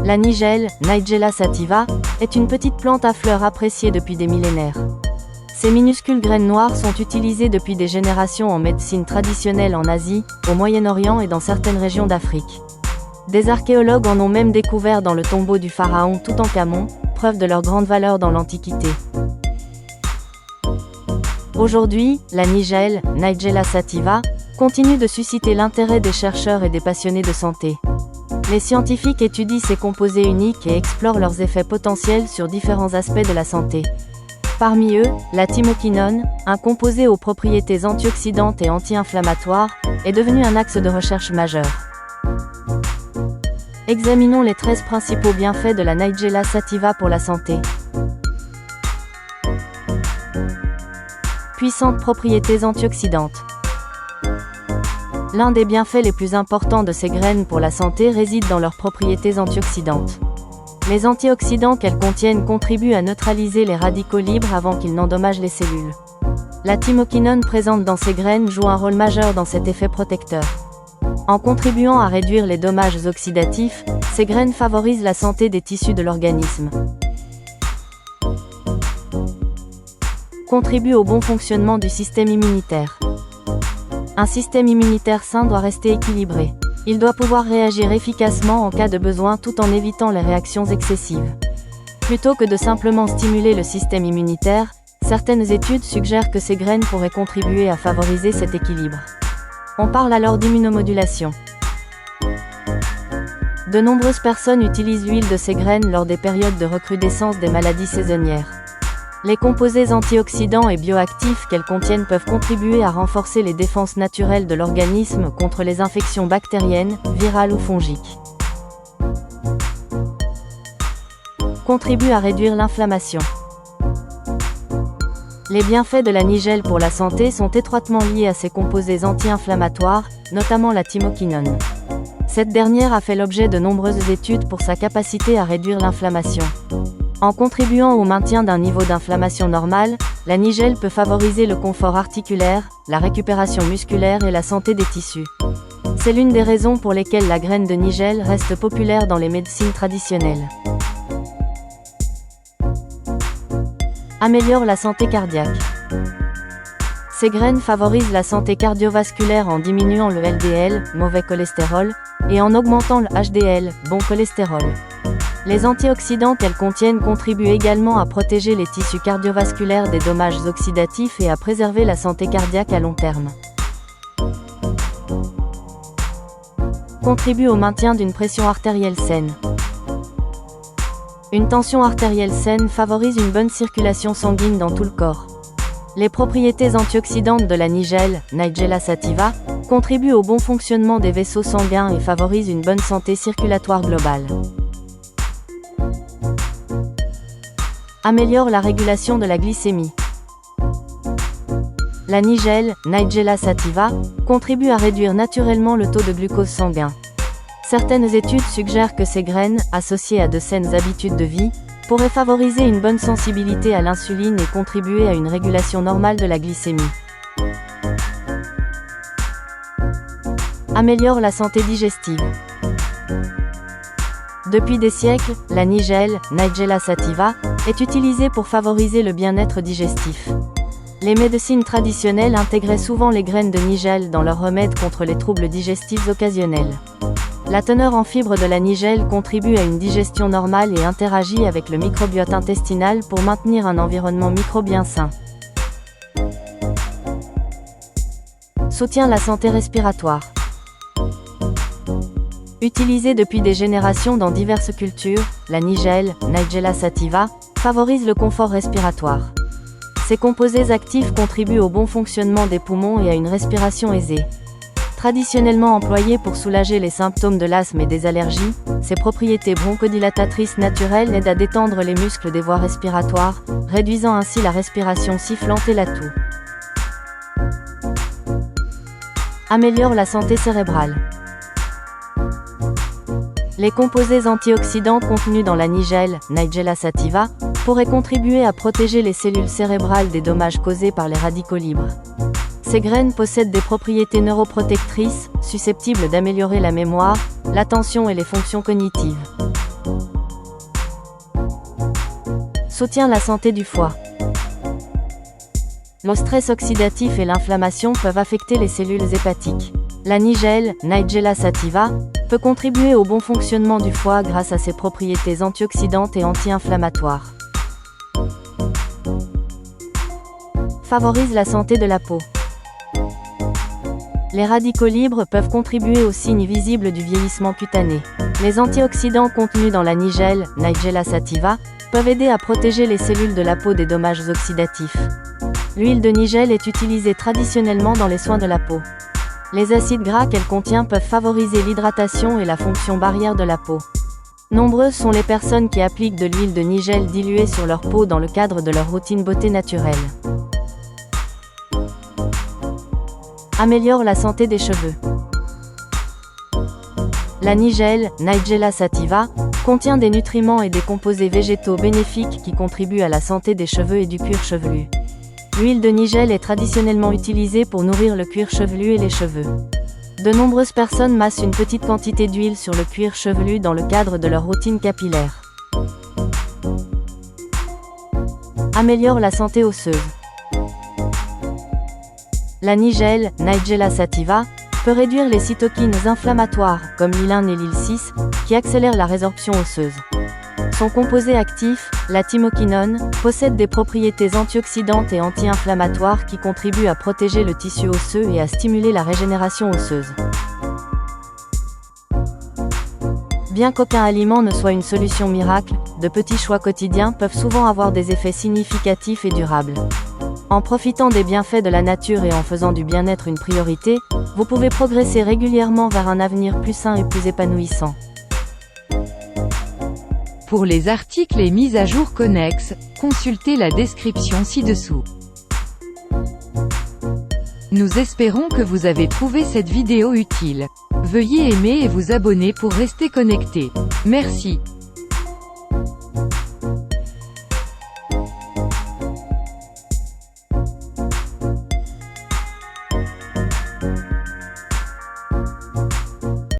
La nigelle, Nigella sativa, est une petite plante à fleurs appréciée depuis des millénaires. Ces minuscules graines noires sont utilisées depuis des générations en médecine traditionnelle en Asie, au Moyen-Orient et dans certaines régions d'Afrique. Des archéologues en ont même découvert dans le tombeau du pharaon Toutankhamon, preuve de leur grande valeur dans l'Antiquité. Aujourd'hui, la nigelle, Nigella sativa, continue de susciter l'intérêt des chercheurs et des passionnés de santé. Les scientifiques étudient ces composés uniques et explorent leurs effets potentiels sur différents aspects de la santé. Parmi eux, la thymoquinone, un composé aux propriétés antioxydantes et anti-inflammatoires, est devenu un axe de recherche majeur. Examinons les 13 principaux bienfaits de la Nigella sativa pour la santé. Puissantes propriétés antioxydantes. L'un des bienfaits les plus importants de ces graines pour la santé réside dans leurs propriétés antioxydantes. Les antioxydants qu'elles contiennent contribuent à neutraliser les radicaux libres avant qu'ils n'endommagent les cellules. La thymoquinone présente dans ces graines joue un rôle majeur dans cet effet protecteur. En contribuant à réduire les dommages oxydatifs, ces graines favorisent la santé des tissus de l'organisme. Contribuent au bon fonctionnement du système immunitaire. Un système immunitaire sain doit rester équilibré. Il doit pouvoir réagir efficacement en cas de besoin tout en évitant les réactions excessives. Plutôt que de simplement stimuler le système immunitaire, certaines études suggèrent que ces graines pourraient contribuer à favoriser cet équilibre. On parle alors d'immunomodulation. De nombreuses personnes utilisent l'huile de ces graines lors des périodes de recrudescence des maladies saisonnières. Les composés antioxydants et bioactifs qu'elles contiennent peuvent contribuer à renforcer les défenses naturelles de l'organisme contre les infections bactériennes, virales ou fongiques. Contribuent à réduire l'inflammation. Les bienfaits de la nigelle pour la santé sont étroitement liés à ses composés anti-inflammatoires, notamment la thymoquinone. Cette dernière a fait l'objet de nombreuses études pour sa capacité à réduire l'inflammation. En contribuant au maintien d'un niveau d'inflammation normal, la nigelle peut favoriser le confort articulaire, la récupération musculaire et la santé des tissus. C'est l'une des raisons pour lesquelles la graine de nigelle reste populaire dans les médecines traditionnelles. Améliore la santé cardiaque. Ces graines favorisent la santé cardiovasculaire en diminuant le LDL, mauvais cholestérol, et en augmentant le HDL, bon cholestérol. Les antioxydants qu'elles contiennent contribuent également à protéger les tissus cardiovasculaires des dommages oxydatifs et à préserver la santé cardiaque à long terme. Contribue au maintien d'une pression artérielle saine. Une tension artérielle saine favorise une bonne circulation sanguine dans tout le corps. Les propriétés antioxydantes de la nigelle, Nigella sativa, contribuent au bon fonctionnement des vaisseaux sanguins et favorisent une bonne santé circulatoire globale. Améliore la régulation de la glycémie. La nigelle, Nigella sativa, contribue à réduire naturellement le taux de glucose sanguin. Certaines études suggèrent que ces graines, associées à de saines habitudes de vie, pourraient favoriser une bonne sensibilité à l'insuline et contribuer à une régulation normale de la glycémie. Améliore la santé digestive. Depuis des siècles, la nigelle, Nigella sativa, est utilisée pour favoriser le bien-être digestif. Les médecines traditionnelles intégraient souvent les graines de nigelle dans leurs remèdes contre les troubles digestifs occasionnels. La teneur en fibres de la nigelle contribue à une digestion normale et interagit avec le microbiote intestinal pour maintenir un environnement microbien sain. Soutient la santé respiratoire. Utilisée depuis des générations dans diverses cultures, la nigelle, Nigella sativa, favorise le confort respiratoire. Ces composés actifs contribuent au bon fonctionnement des poumons et à une respiration aisée. Traditionnellement employés pour soulager les symptômes de l'asthme et des allergies, ses propriétés bronchodilatatrices naturelles aident à détendre les muscles des voies respiratoires, réduisant ainsi la respiration sifflante et la toux. Améliore la santé cérébrale. Les composés antioxydants contenus dans la nigelle, Nigella sativa, pourraient contribuer à protéger les cellules cérébrales des dommages causés par les radicaux libres. Ces graines possèdent des propriétés neuroprotectrices, susceptibles d'améliorer la mémoire, l'attention et les fonctions cognitives. soutient la santé du foie. Le stress oxydatif et l'inflammation peuvent affecter les cellules hépatiques. La nigelle, Nigella sativa, peut contribuer au bon fonctionnement du foie grâce à ses propriétés antioxydantes et anti-inflammatoires. Favorise la santé de la peau. Les radicaux libres peuvent contribuer aux signes visibles du vieillissement cutané. Les antioxydants contenus dans la nigelle, Nigella sativa, peuvent aider à protéger les cellules de la peau des dommages oxydatifs. L'huile de nigelle est utilisée traditionnellement dans les soins de la peau. Les acides gras qu'elle contient peuvent favoriser l'hydratation et la fonction barrière de la peau. Nombreuses sont les personnes qui appliquent de l'huile de nigelle diluée sur leur peau dans le cadre de leur routine beauté naturelle. Améliore la santé des cheveux. La nigelle, Nigella sativa, contient des nutriments et des composés végétaux bénéfiques qui contribuent à la santé des cheveux et du cuir chevelu. L'huile de nigelle est traditionnellement utilisée pour nourrir le cuir chevelu et les cheveux. De nombreuses personnes massent une petite quantité d'huile sur le cuir chevelu dans le cadre de leur routine capillaire. Améliore la santé osseuse. La nigelle, Nigella sativa, peut réduire les cytokines inflammatoires, comme l'IL-1 et l'IL-6, qui accélèrent la résorption osseuse. Son composé actif, la thymoquinone, possède des propriétés antioxydantes et anti-inflammatoires qui contribuent à protéger le tissu osseux et à stimuler la régénération osseuse. Bien qu'aucun aliment ne soit une solution miracle, de petits choix quotidiens peuvent souvent avoir des effets significatifs et durables. En profitant des bienfaits de la nature et en faisant du bien-être une priorité, vous pouvez progresser régulièrement vers un avenir plus sain et plus épanouissant. Pour les articles et mises à jour connexes, consultez la description ci-dessous. Nous espérons que vous avez trouvé cette vidéo utile. Veuillez aimer et vous abonner pour rester connecté. Merci.